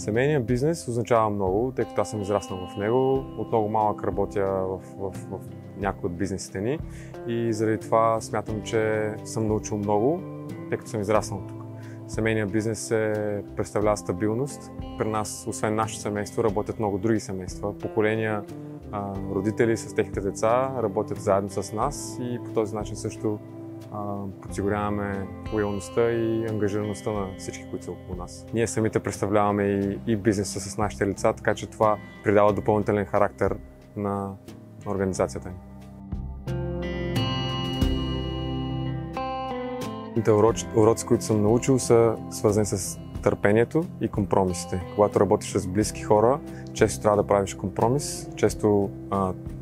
Семейният бизнес означава много, тъй като аз съм израснал в него. От много малък работя в някои от бизнесите ни и заради това смятам, че съм научил много, тъй като съм израснал тук. Семейният бизнес представлява стабилност. При нас, освен нашето семейство, работят много други семейства. Поколения родители с техните деца работят заедно с нас и по този начин също подсигуряваме лоялността и ангажираността на всички, които са около нас. Ние самите представляваме и бизнеса с нашите лица, така че това придава допълнителен характер на организацията ни. Уроци, които съм научил, са свързани с търпението и компромисите. Когато работиш с близки хора, често трябва да правиш компромис, често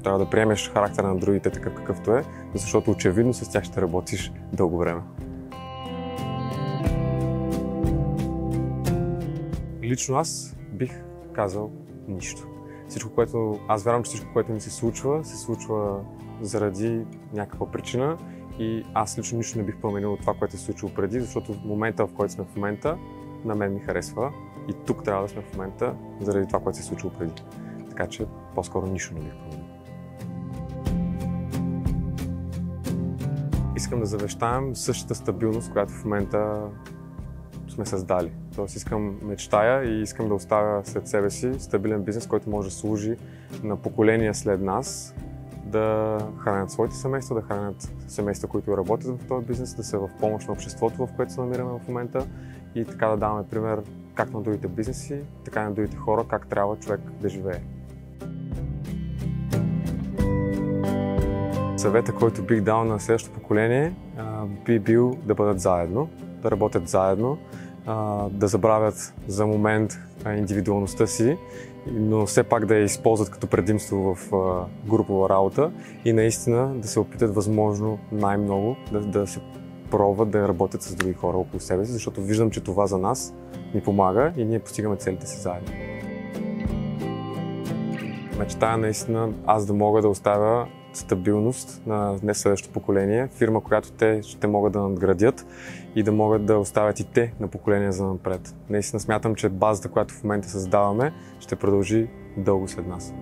трябва да приемеш характера на другите такъв какъвто е, защото очевидно с тях ще работиш дълго време. Лично аз бих казал нищо. Аз вярвам, че всичко, което ми се случва заради някаква причина и аз лично нищо не бих променил от това, което се случило преди, защото в момента, в който сме в момента, на мен ми харесва и тук трябва да сме в момента заради това, което се е случило преди. Така че по-скоро нищо не бих променил. Искам да завещаем същата стабилност, която в момента сме създали. Тоест мечтая и искам да оставя след себе си стабилен бизнес, който може да служи на поколения след нас, да хранят своите семейства, да хранят семейства, които работят в този бизнес, да са в помощ на обществото, в което се намираме в момента и така да даваме пример как на другите бизнеси, така и на другите хора, как трябва човек да живее. Съвета, който бих дал на следващото поколение, би бил да бъдат заедно, да работят заедно, да забравят за момент индивидуалността си, но все пак да я използват като предимство в групова работа и наистина да се опитат възможно най-много да се пробват да работят с други хора около себе си, защото виждам, че това за нас ни помага и ние постигаме целите си заедно. Мечтая наистина аз да мога да оставя стабилност на днес следващото поколение, фирма, която те ще могат да надградят и да могат да оставят и те на поколение за напред. Наистина смятам, че базата, която в момента създаваме, ще продължи дълго след нас.